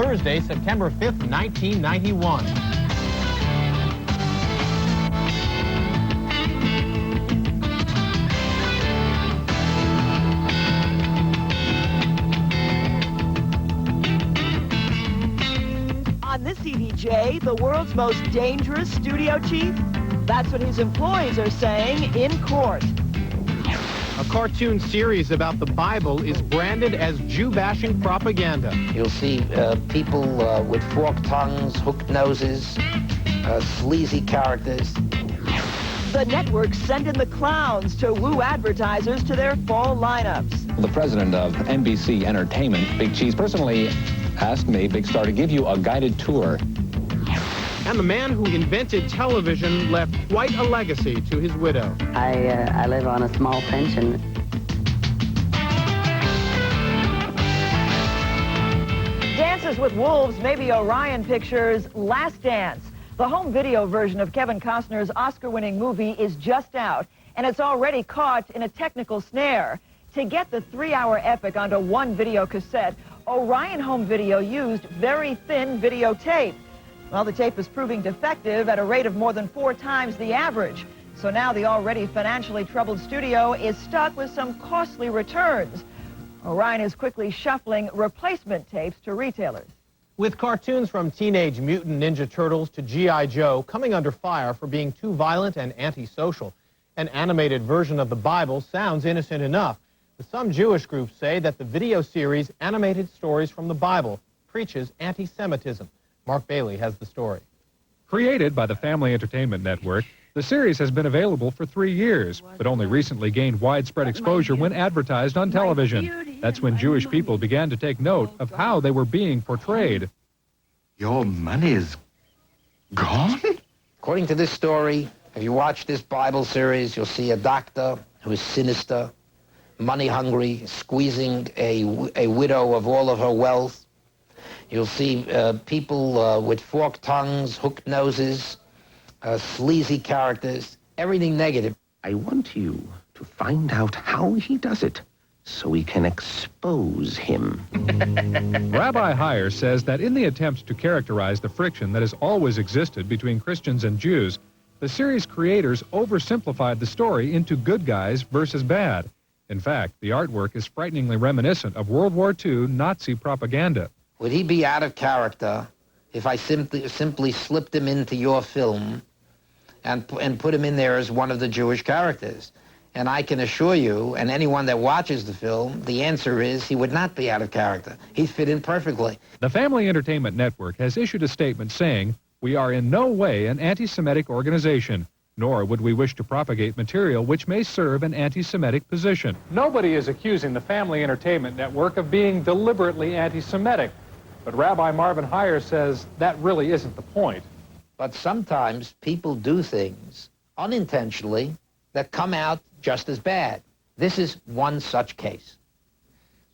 Thursday, September 5th, 1991. On this E.D.J, the world's most dangerous studio chief? That's what his employees are saying in court. A cartoon series about the Bible is branded as Jew-bashing propaganda. You'll see people with forked tongues, hooked noses, sleazy characters. The networks send in the clowns to woo advertisers to their fall lineups. The president of NBC Entertainment, Big Cheese, personally asked me, Big Star, to give you a guided tour. And the man who invented television left quite a legacy to his widow. I live on a small pension. Dances with Wolves may be Orion Pictures' Last Dance. The home video version of Kevin Costner's Oscar-winning movie is just out, and it's already caught in a technical snare. To get the 3-hour epic onto one video cassette, Orion Home Video used very thin videotape. Well, the tape is proving defective at a rate of more than 4 times the average. So now the already financially troubled studio is stuck with some costly returns. Orion is quickly shuffling replacement tapes to retailers. With cartoons from Teenage Mutant Ninja Turtles to G.I. Joe coming under fire for being too violent and antisocial, an animated version of the Bible sounds innocent enough. But some Jewish groups say that the video series Animated Stories from the Bible preaches anti-Semitism. Mark Bailey has the story. Created by the Family Entertainment Network, the series has been available for 3 years, but only recently gained widespread exposure when advertised on television. That's when Jewish people began to take note of how they were being portrayed. Your money's gone? According to this story, if you watch this Bible series, you'll see a doctor who is sinister, money-hungry, squeezing a widow of all of her wealth. You'll see people with forked tongues, hooked noses, sleazy characters, everything negative. I want you to find out how he does it so we can expose him. Rabbi Heyer says that in the attempt to characterize the friction that has always existed between Christians and Jews, the series creators oversimplified the story into good guys versus bad. In fact, the artwork is frighteningly reminiscent of World War II Nazi propaganda. Would he be out of character if I simply slipped him into your film and put him in there as one of the Jewish characters? And I can assure you, and anyone that watches the film, the answer is he would not be out of character. He'd fit in perfectly. The Family Entertainment Network has issued a statement saying, "We are in no way an anti-Semitic organization, nor would we wish to propagate material which may serve an anti-Semitic position." Nobody is accusing the Family Entertainment Network of being deliberately anti-Semitic. But Rabbi Marvin Heyer says that really isn't the point. But sometimes people do things unintentionally that come out just as bad. This is one such case.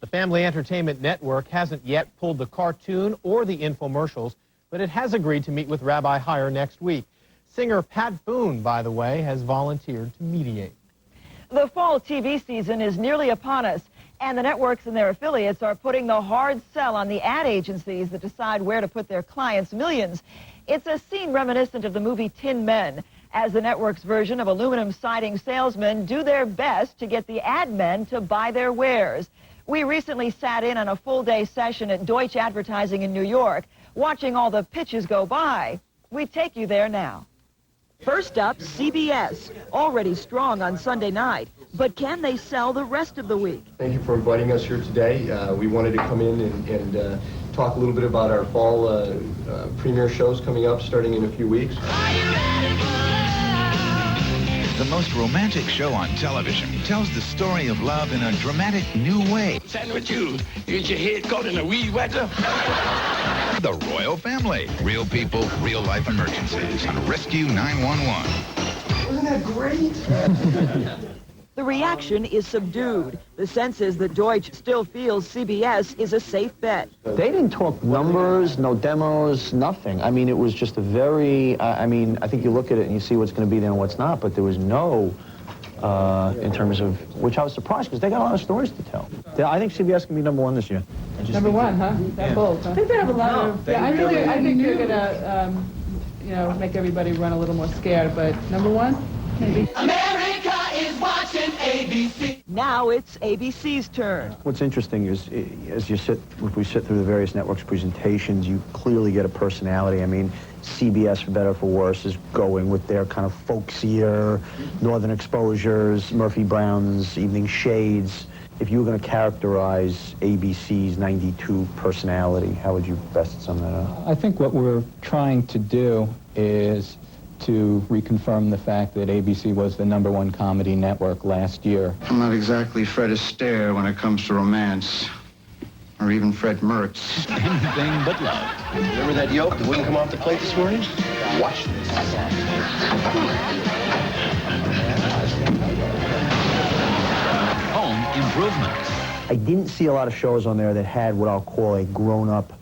The Family Entertainment Network hasn't yet pulled the cartoon or the infomercials, but it has agreed to meet with Rabbi Heyer next week. Singer Pat Boone, by the way, has volunteered to mediate. The fall TV season is nearly upon us, and the networks and their affiliates are putting the hard sell on the ad agencies that decide where to put their clients' millions. It's a scene reminiscent of the movie Tin Men, as the network's version of aluminum siding salesmen do their best to get the ad men to buy their wares. We recently sat in on a full-day session at Deutsch Advertising in New York, watching all the pitches go by. We take you there now. First up, CBS, already strong on Sunday night. But can they sell the rest of the week? Thank you for inviting us here today. We wanted to come in and talk a little bit about our fall premiere shows coming up starting in a few weeks. The most romantic show on television tells the story of love in a dramatic new way. Stand with you. You get your head caught in a weed whacker. The Royal Family. Real people, real life emergencies on Rescue 911. Isn't that great? The reaction is subdued. The sense is that Deutsch still feels CBS is a safe bet. They didn't talk numbers, no demos, nothing. I mean, it was just a very, I think you look at it and you see what's going to be there and what's not, but there was no, in terms of, which I was surprised because they got a lot of stories to tell. I think CBS can be #1 this year. Number one, huh? That bold, huh? I think they have a lot of... Yeah, I think they're gonna, you know, make everybody run a little more scared, but number one, maybe. America is watching ABC. Now it's ABC's turn. What's interesting is, as you sit, if we sit through the various networks' presentations, you clearly get a personality. I mean, CBS, for better or for worse, is going with their kind of folksier, Northern Exposures, Murphy Brown's Evening Shades. If you were going to characterize ABC's 92 personality, how would you best sum that up? I think what we're trying to do is to reconfirm the fact that ABC was the #1 comedy network last year. I'm not exactly Fred Astaire when it comes to romance, or even Fred Mertz. Anything but love. Remember that yolk that wouldn't come off the plate this morning? Watch this. Home improvement. I didn't see a lot of shows on there that had what I'll call a grown-up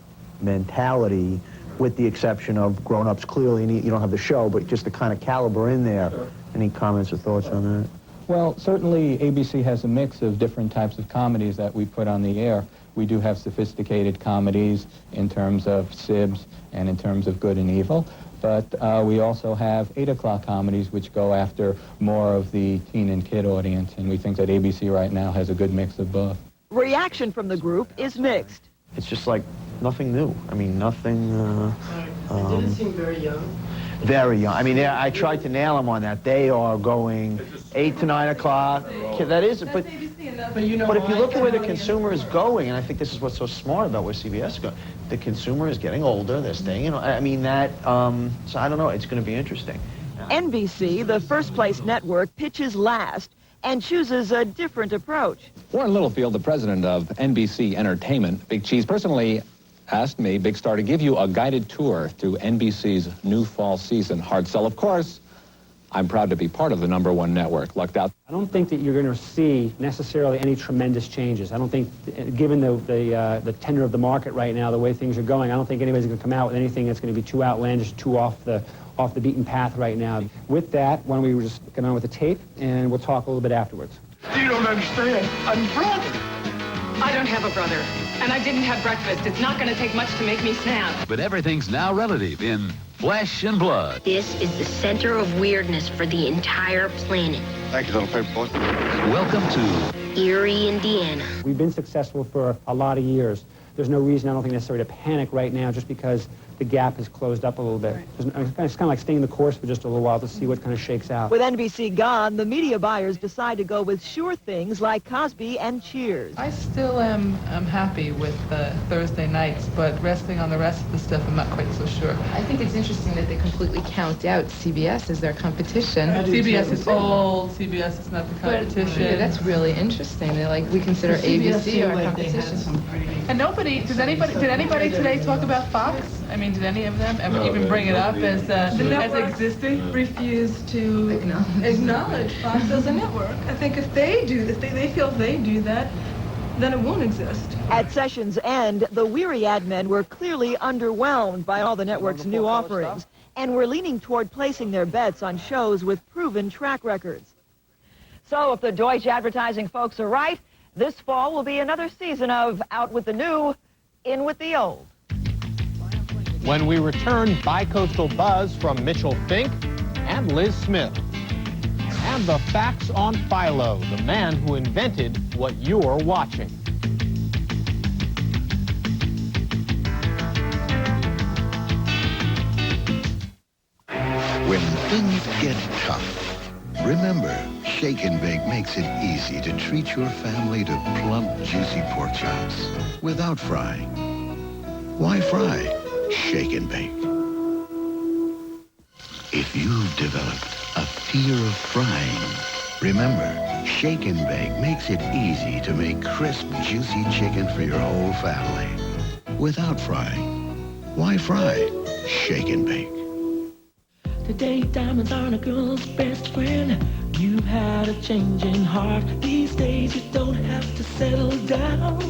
mentality, with the exception of Grown-Ups. Clearly, you don't have the show, but just the kind of caliber in there. Sure. Any comments or thoughts on that? Well, certainly ABC has a mix of different types of comedies that we put on the air. We do have sophisticated comedies in terms of Sibs and in terms of Good and Evil, but we also have 8 o'clock comedies which go after more of the teen and kid audience, and we think that ABC right now has a good mix of both. Reaction from the group is mixed. It's just like nothing new. I mean, nothing... It didn't seem very young. Very young. I mean, I tried to nail them on that. They are going 8 to 9 o'clock. That is, but you know, but if you look at where the consumer is going, and I think this is what's so smart about where CBS is going, the consumer is getting older. They're staying. You know, I mean that. So I don't know. It's going to be interesting. NBC, the first-place network, pitches last and chooses a different approach. Warren Littlefield, the president of NBC Entertainment, Big Cheese, personally asked me, Big Star, to give you a guided tour through NBC's new fall season. Hard sell, of course. I'm proud to be part of the #1 network. Lucked out. I don't think that you're going to see necessarily any tremendous changes. I don't think, given the tenor of the market right now, the way things are going, I don't think anybody's going to come out with anything that's going to be too outlandish, too off the beaten path right now. With that, why don't we just get on with the tape, and we'll talk a little bit afterwards. You don't understand. I'm brother. I don't have a brother, and I didn't have breakfast. It's not going to take much to make me snap. But everything's now relative in Flesh and Blood. This is the center of weirdness for the entire planet. Thank you, little paper boy. Welcome to Erie, Indiana. We've been successful for a lot of years. There's no reason, I don't think, necessarily to panic right now just because the gap has closed up a little bit. It's kind of like staying the course for just a little while to see what kind of shakes out. With NBC gone, the media buyers decide to go with sure things like Cosby and Cheers. I still am happy with Thursday nights, but resting on the rest of the stuff, I'm not quite so sure. I think it's interesting that they completely count out CBS as their competition. CBS is old. CBS is not the competition. Yeah, that's really interesting. They're like, we consider ABC our competition. And did anybody today talk about Fox? I mean, did any of them ever even bring it up as existing? Refuse to acknowledge Fox as a network. I think if they do, if they feel they do that, then it won't exist. At session's end, the weary ad men were clearly underwhelmed by all the network's new offerings and were leaning toward placing their bets on shows with proven track records. So if the Deutsche advertising folks are right, this fall will be another season of Out with the New, In with the Old. When we return, bi-coastal buzz from Mitchell Fink and Liz Smith. And the facts on Philo, the man who invented what you're watching. When things get tough, remember, Shake and Bake makes it easy to treat your family to plump, juicy pork chops without frying. Why fry? Shake and Bake. If you've developed a fear of frying, remember, Shake and Bake makes it easy to make crisp, juicy chicken for your whole family without frying. Why fry? Shake and Bake. Today, diamonds aren't a girl's best friend. You've had a change in heart. These days, you don't have to settle down.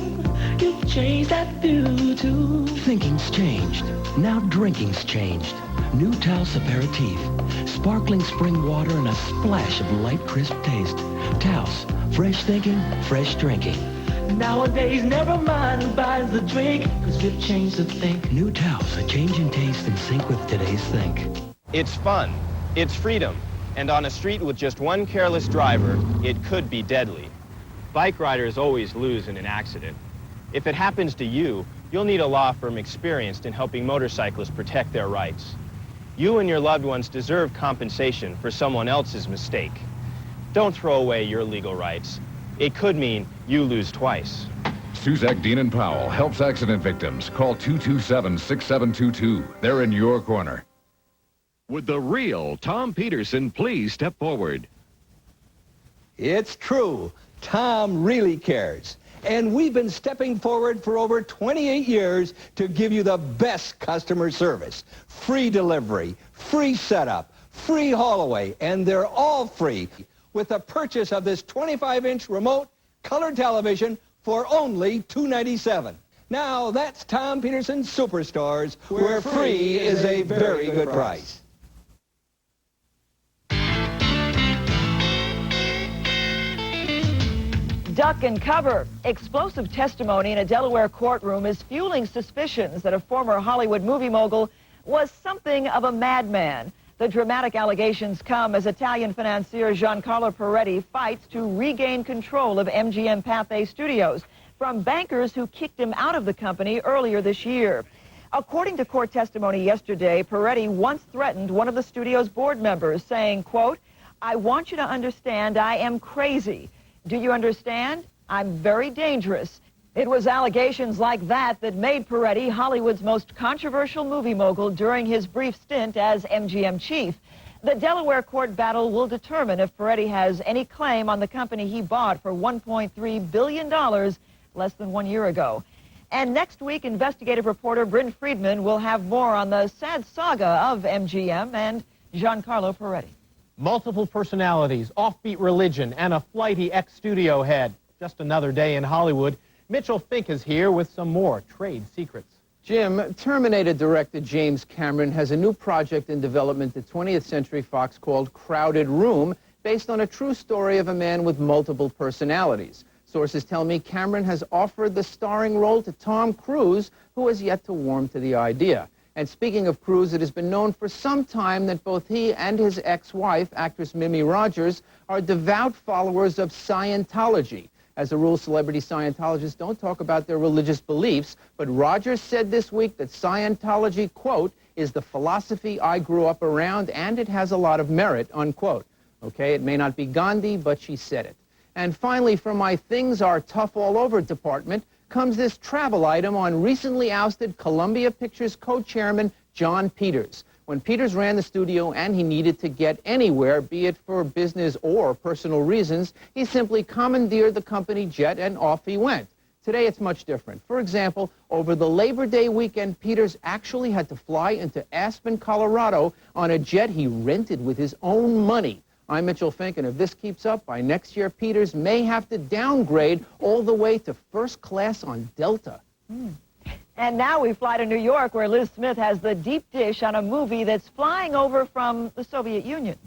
You've changed that view, too. Thinking's changed. Now drinking's changed. New Taos Aperitif. Sparkling spring water and a splash of light, crisp taste. Taos. Fresh thinking, fresh drinking. Nowadays, never mind who buys the drink, cause we've changed to think. New Taos, a change in taste in sync with today's think. It's fun, it's freedom, and on a street with just one careless driver, it could be deadly. Bike riders always lose in an accident. If it happens to you, you'll need a law firm experienced in helping motorcyclists protect their rights. You and your loved ones deserve compensation for someone else's mistake. Don't throw away your legal rights. It could mean you lose twice. Suzak, Dean, and Powell helps accident victims. Call 227-6722. They're in your corner. Would the real Tom Peterson please step forward? It's true. Tom really cares. And we've been stepping forward for over 28 years to give you the best customer service. Free delivery, free setup, free haul away, and they're all free with the purchase of this 25-inch remote color television for only $297. Now, that's Tom Peterson Superstores, where free is a very good price. Duck and cover. Explosive testimony in a Delaware courtroom is fueling suspicions that a former Hollywood movie mogul was something of a madman. The dramatic allegations come as Italian financier Giancarlo Peretti fights to regain control of MGM Pathé Studios from bankers who kicked him out of the company earlier this year. According to court testimony yesterday, Peretti once threatened one of the studio's board members, saying, quote, "I want you to understand I am crazy. Do you understand? I'm very dangerous." It was allegations like that that made Peretti Hollywood's most controversial movie mogul during his brief stint as MGM chief. The Delaware court battle will determine if Peretti has any claim on the company he bought for $1.3 billion less than 1 year ago. And next week, investigative reporter Bryn Friedman will have more on the sad saga of MGM and Giancarlo Peretti. Multiple personalities, offbeat religion, and a flighty ex-studio head. Just another day in Hollywood. Mitchell Fink is here with some more trade secrets. Jim, Terminator director James Cameron has a new project in development at 20th Century Fox called Crowded Room, based on a true story of a man with multiple personalities. Sources tell me Cameron has offered the starring role to Tom Cruise, who has yet to warm to the idea. And speaking of Cruise, it has been known for some time that both he and his ex-wife, actress Mimi Rogers, are devout followers of Scientology. As a rule, celebrity Scientologists don't talk about their religious beliefs, but Rogers said this week that Scientology, quote, is the philosophy I grew up around and it has a lot of merit, unquote. Okay, it may not be Gandhi, but she said it. And finally, from my Things Are Tough All Over department, comes this travel item on recently ousted Columbia Pictures co-chairman John Peters. When Peters ran the studio and he needed to get anywhere, be it for business or personal reasons, he simply commandeered the company jet and off he went. Today it's much different. For example, over the Labor Day weekend, Peters actually had to fly into Aspen, Colorado on a jet he rented with his own money. I'm Mitchell Fink, and if this keeps up, by next year, Peters may have to downgrade all the way to first class on Delta. And now we fly to New York, where Liz Smith has the deep dish on a movie that's flying over from the Soviet Union.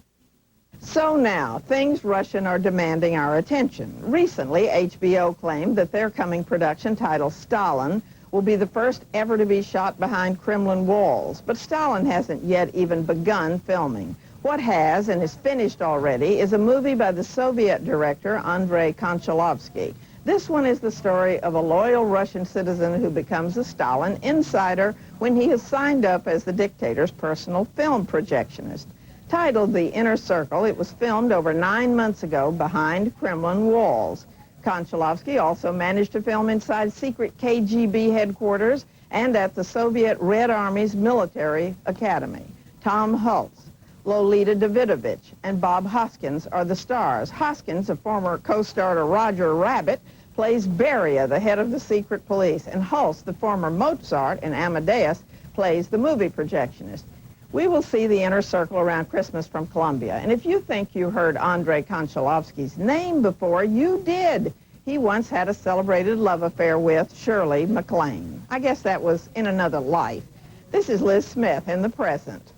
So now, things Russian are demanding our attention. Recently, HBO claimed that their coming production titled Stalin will be the first ever to be shot behind Kremlin walls. But Stalin hasn't yet even begun filming. What has, and is finished already, is a movie by the Soviet director Andrei Konchalovsky. This one is the story of a loyal Russian citizen who becomes a Stalin insider when he is signed up as the dictator's personal film projectionist. Titled The Inner Circle, it was filmed over 9 months ago behind Kremlin walls. Konchalovsky also managed to film inside secret KGB headquarters and at the Soviet Red Army's military academy. Tom Hulce, Lolita Davidovich, and Bob Hoskins are the stars. Hoskins, a former co-star of Roger Rabbit, plays Beria, the head of the secret police, and Hulse, the former Mozart in Amadeus, plays the movie projectionist. We will see The Inner Circle around Christmas from Columbia, and if you think you heard Andrei Konchalovsky's name before, you did. He once had a celebrated love affair with Shirley MacLaine. I guess that was in another life. This is Liz Smith in the present.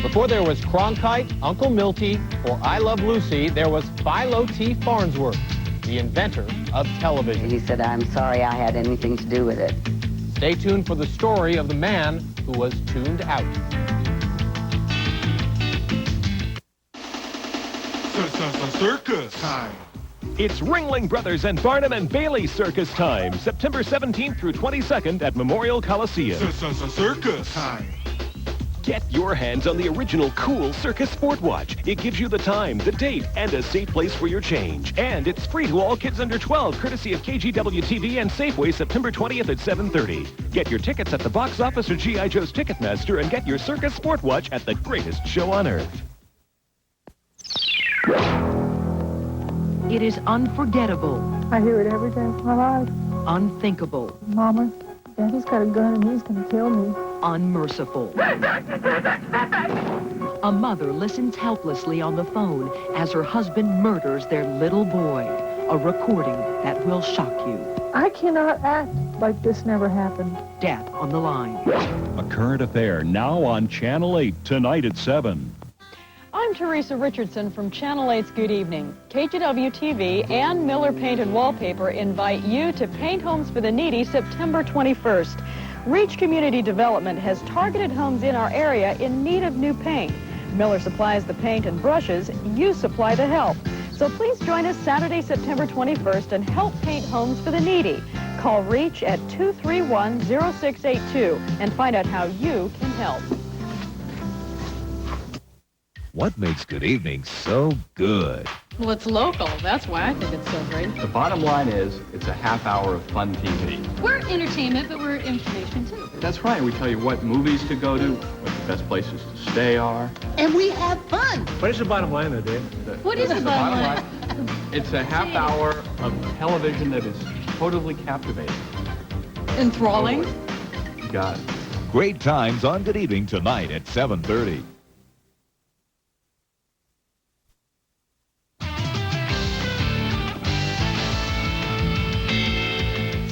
Before there was Cronkite, Uncle Milty, or I Love Lucy, there was Philo T. Farnsworth. the inventor of television. He said, "I'm sorry I had anything to do with it." Stay tuned for the story of the man who was tuned out. Circus time. It's Ringling Brothers and Barnum and Bailey Circus time, September 17th through 22nd at Memorial Coliseum. Circus time. Get your hands on the original cool Circus Sport Watch. It gives you the time, the date, and a safe place for your change. And it's free to all kids under 12, courtesy of KGW-TV and Safeway, September 20th at 7:30. Get your tickets at the box office or G.I. Joe's Ticketmaster and get your Circus Sport Watch at the greatest show on earth. It is unforgettable. I hear it every day of my life. Unthinkable. Mama, Daddy's got a gun and he's going to kill me. Unmerciful. A mother listens helplessly on the phone as her husband murders their little boy. A recording that will shock you. I cannot act like this never happened. Death on the Line. A Current Affair, now on Channel 8, tonight at 7. I'm Teresa Richardson from Channel 8's Good Evening. KGW-TV and Miller Paint and Wallpaper invite you to Paint Homes for the Needy September 21st. Reach Community Development has targeted homes in our area in need of new paint. Miller supplies the paint and brushes. You supply the help. So please join us Saturday, September 21st and help paint homes for the needy. Call REACH at 231-0682 and find out how you can help. What makes Good Evening so good? Well, it's local. That's why I think it's so great. The bottom line is, it's a half hour of fun TV. We're entertainment, but we're information, too. That's right. We tell you what movies to go to, what the best places to stay are. And we have fun. What is the bottom line, though, Dave? What is the bottom line? It's a half hour of television that is totally captivating. Enthralling. You got it. Great times on Good Evening tonight at 7:30.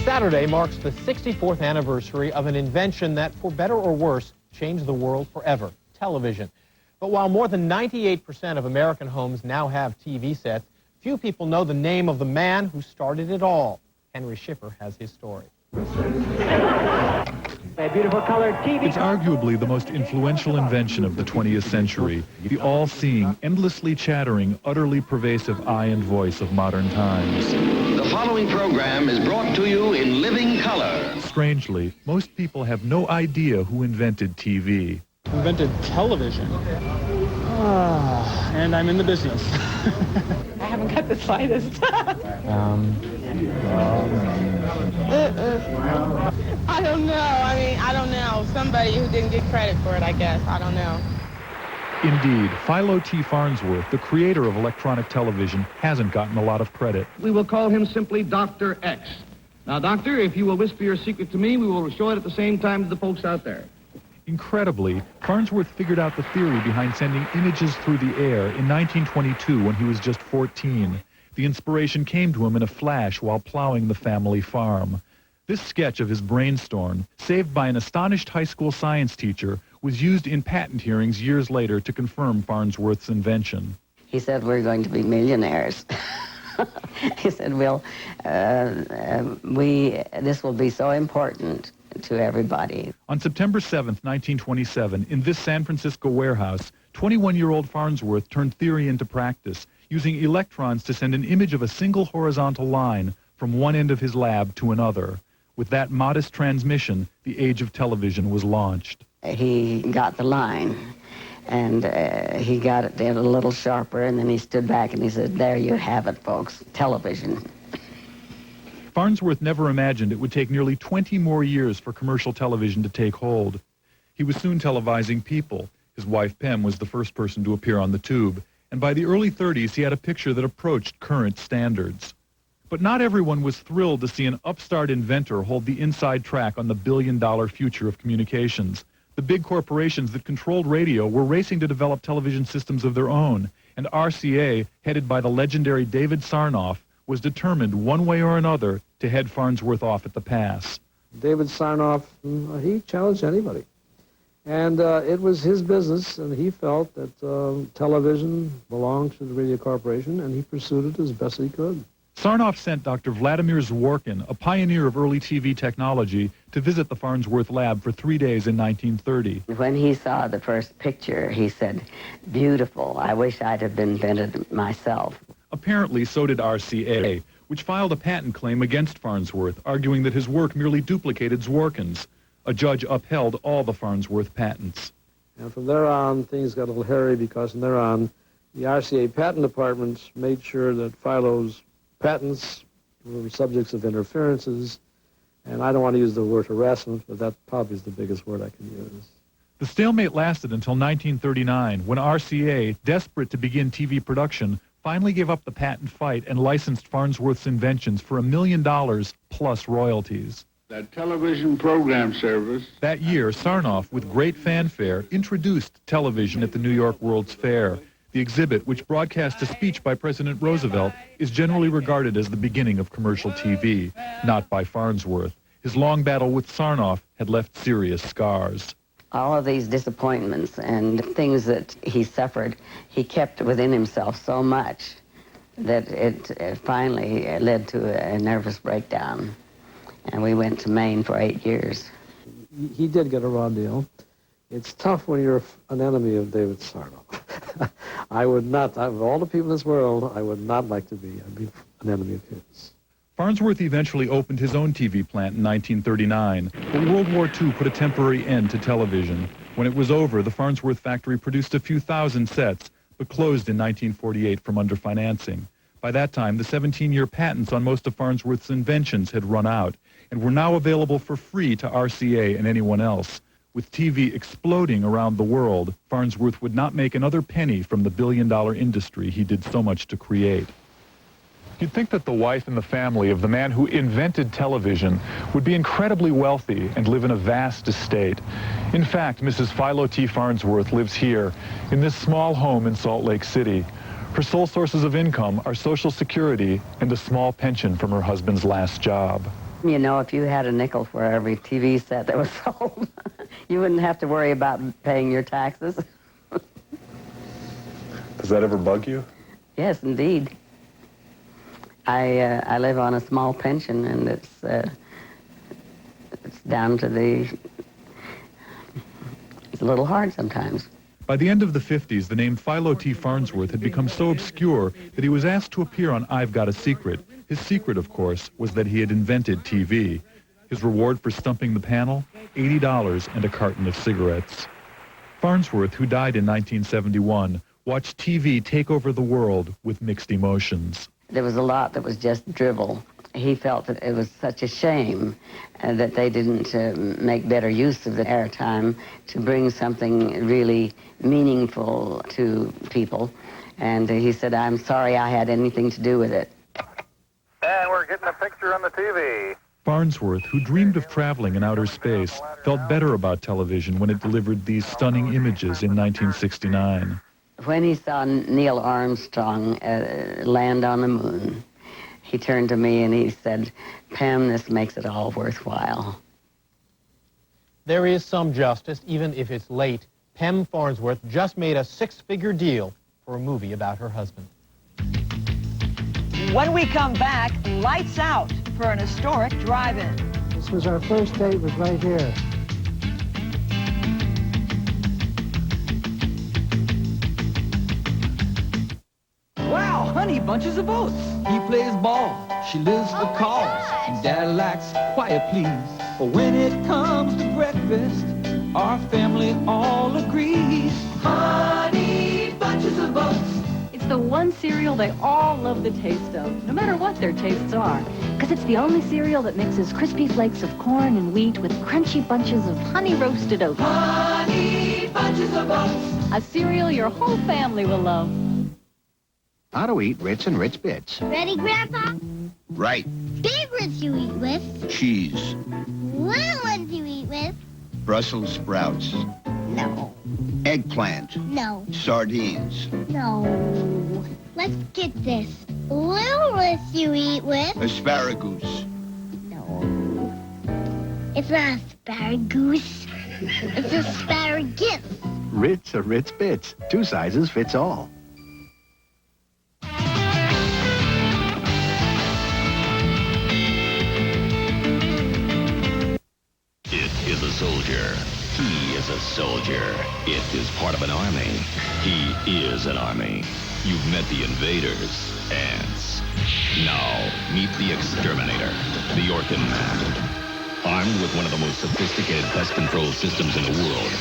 Saturday marks the 64th anniversary of an invention that, for better or worse, changed the world forever, television. But while more than 98% of American homes now have TV sets, few people know the name of the man who started it all. Henry Schiffer has his story. A beautiful colored TV. It's arguably the most influential invention of the 20th century, the all-seeing, endlessly chattering, utterly pervasive eye and voice of modern times. The following program is brought to you in living color. Strangely, most people have no idea who invented TV. Invented television. And I'm in the business. I haven't got the slightest. I don't know. I don't know. Somebody who didn't get credit for it, I guess. I don't know. Indeed, Philo T. Farnsworth, the creator of electronic television, hasn't gotten a lot of credit. We will call him simply Dr. X. Now, Doctor, if you will whisper your secret to me, we will show it at the same time to the folks out there. Incredibly, Farnsworth figured out the theory behind sending images through the air in 1922 when he was just 14. The inspiration came to him in a flash while plowing the family farm. This sketch of his brainstorm, saved by an astonished high school science teacher, was used in patent hearings years later to confirm Farnsworth's invention. He said, "We're going to be millionaires." He said, this will be so important to everybody. On September 7th, 1927, in this San Francisco warehouse, 21-year-old Farnsworth turned theory into practice, using electrons to send an image of a single horizontal line from one end of his lab to another. With that modest transmission, the age of television was launched. He got the line, and he got it a little sharper, and then he stood back and he said, "There you have it, folks, television." Farnsworth never imagined it would take nearly 20 more years for commercial television to take hold. He was soon televising people. His wife, Pem, was the first person to appear on the tube, and by the early 30s, he had a picture that approached current standards. But not everyone was thrilled to see an upstart inventor hold the inside track on the billion-dollar future of communications. The big corporations that controlled radio were racing to develop television systems of their own, and RCA, headed by the legendary David Sarnoff, was determined one way or another to head Farnsworth off at the pass. David Sarnoff, he challenged anybody. And it was his business, and he felt that television belonged to the Radio Corporation, and he pursued it as best he could. Sarnoff sent Dr. Vladimir Zworykin, a pioneer of early TV technology, to visit the Farnsworth lab for 3 days in 1930. When he saw the first picture, he said, "Beautiful. I wish I'd have invented it myself." Apparently, so did RCA, which filed a patent claim against Farnsworth, arguing that his work merely duplicated Zworykin's. A judge upheld all the Farnsworth patents. And from there on, things got a little hairy because from there on, the RCA patent department made sure that Philo's patents were subjects of interferences. And I don't want to use the word harassment, but that probably is the biggest word I can use. The stalemate lasted until 1939, when RCA, desperate to begin TV production, finally gave up the patent fight and licensed Farnsworth's inventions for $1 million plus royalties. That television program service. That year, Sarnoff, with great fanfare, introduced television at the New York World's Fair. The exhibit, which broadcast a speech by President Roosevelt, is generally regarded as the beginning of commercial TV, not by Farnsworth. His long battle with Sarnoff had left serious scars. All of these disappointments and things that he suffered, he kept within himself so much that it finally led to a nervous breakdown. And we went to Maine for 8 years. He did get a raw deal. It's tough when you're an enemy of David Sarnoff. I would not, of all the people in this world, I would not like to be. I'd be an enemy of his. Farnsworth eventually opened his own TV plant in 1939, but World War II put a temporary end to television. When it was over, the Farnsworth factory produced a few thousand sets, but closed in 1948 from underfinancing. By that time, the 17-year patents on most of Farnsworth's inventions had run out, and were now available for free to RCA and anyone else. With TV exploding around the world, Farnsworth would not make another penny from the billion-dollar industry he did so much to create. You'd think that the wife and the family of the man who invented television would be incredibly wealthy and live in a vast estate. In fact, Mrs. Philo T. Farnsworth lives here, in this small home in Salt Lake City. Her sole sources of income are Social Security and a small pension from her husband's last job. You know, if you had a nickel for every TV set that was sold, you wouldn't have to worry about paying your taxes. Does that ever bug you? Yes, indeed. I live on a small pension, and it's down to the... It's a little hard sometimes. By the end of the 50s, the name Philo T. Farnsworth had become so obscure that he was asked to appear on I've Got a Secret. His secret, of course, was that he had invented TV. His reward for stumping the panel? $80 and a carton of cigarettes. Farnsworth, who died in 1971, watched TV take over the world with mixed emotions. There was a lot that was just dribble. He felt that it was such a shame that they didn't make better use of the airtime to bring something really meaningful to people. And he said, "I'm sorry I had anything to do with it." And we're getting a picture on the TV. Farnsworth, who dreamed of traveling in outer space, felt better about television when it delivered these stunning images in 1969. When he saw Neil Armstrong land on the moon, he turned to me and he said, "Pam, this makes it all worthwhile." There is some justice, even if it's late. Pam Farnsworth just made a six-figure deal for a movie about her husband. When we come back, lights out for an historic drive-in. This was our first date, was right here. Wow, honey bunches of oats. He plays ball, she lives for cause, and Dad likes quiet please. But when it comes to breakfast, our family all agrees. Honey bunches of oats. It's the one cereal they all love the taste of, no matter what their tastes are. Because it's the only cereal that mixes crispy flakes of corn and wheat with crunchy bunches of honey-roasted oats. Honey bunches of oats. A cereal your whole family will love. How to eat Ritz and Ritz Bits. Ready, Grandpa? Right. Big Ritz you eat with. Cheese. Little ones you eat with. Brussels sprouts. No. Eggplant. No. Sardines. No. Let's get this. Little Ritz you eat with. Asparagus. No. It's not asparagus. It's asparagus. Ritz or Ritz Bits. 2 sizes fits all. a soldier. He is a soldier. It is part of an army. He is an army. You've met the invaders, ants. Now, meet the exterminator, the Orkin Man. Armed with one of the most sophisticated pest control systems in the world,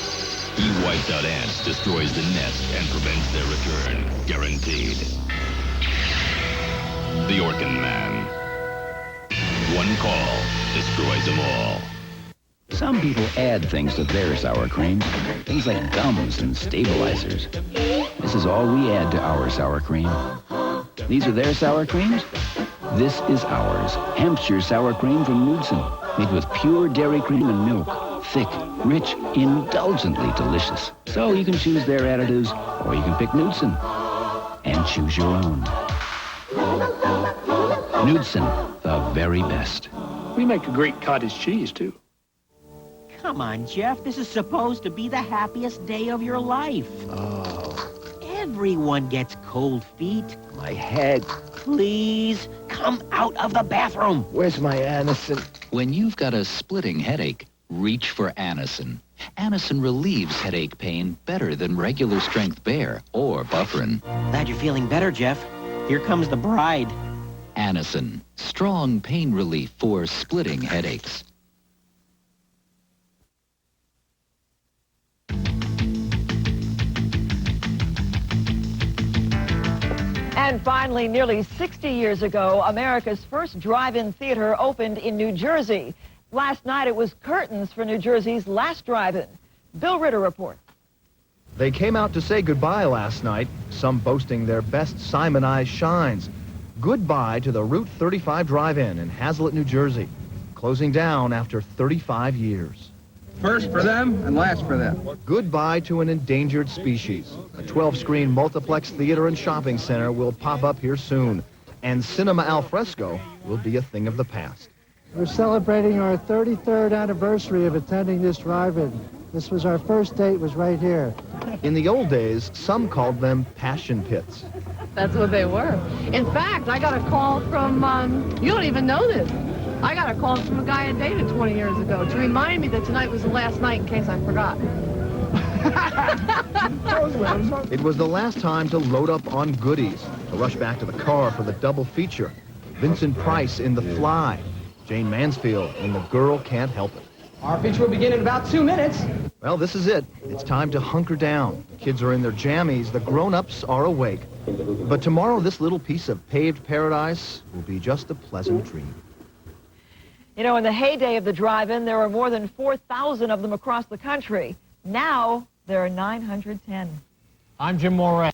he wipes out ants, destroys the nest, and prevents their return. Guaranteed. The Orkin Man. One call destroys them all. Some people add things to their sour cream, things like gums and stabilizers. This is all we add to our sour cream. These are their sour creams. This is ours. Hampshire sour cream from Knudsen, made with pure dairy cream and milk. Thick, rich, indulgently delicious. So you can choose their additives, or you can pick Knudsen and choose your own. Knudsen, the very best. We make a great cottage cheese, too. Come on, Jeff. This is supposed to be the happiest day of your life. Oh. Everyone gets cold feet. My head. Please, come out of the bathroom. Where's my Anacin? When you've got a splitting headache, reach for Anacin. Anacin relieves headache pain better than regular strength Bear or Bufferin. Glad you're feeling better, Jeff. Here comes the bride. Anacin, strong pain relief for splitting headaches. And finally, nearly 60 years ago, America's first drive-in theater opened in New Jersey. Last night, it was curtains for New Jersey's last drive-in. Bill Ritter reports. They came out to say goodbye last night, some boasting their best Simonized shines. Goodbye to the Route 35 Drive-In in Hazlitt, New Jersey, closing down after 35 years. First for them and last for them. Goodbye to an endangered species. A 12-screen multiplex theater and shopping center will pop up here soon, and cinema al fresco will be a thing of the past. We're celebrating our 33rd anniversary of attending this drive-in. This was our first date, was right here. In the old days, some called them passion pits. That's what they were. In fact, I got a call from, you don't even know this. I got a call from a guy I dated 20 years ago to remind me that tonight was the last night in case I forgot. It was the last time to load up on goodies, to rush back to the car for the double feature. Vincent Price in The Fly, Jane Mansfield in The Girl Can't Help It. Our feature will begin in about 2 minutes. Well, this is it. It's time to hunker down. The kids are in their jammies. The grown-ups are awake. But tomorrow, this little piece of paved paradise will be just a pleasant dream. You know, in the heyday of the drive-in, there were more than 4,000 of them across the country. Now, there are 910. I'm Jim Moran.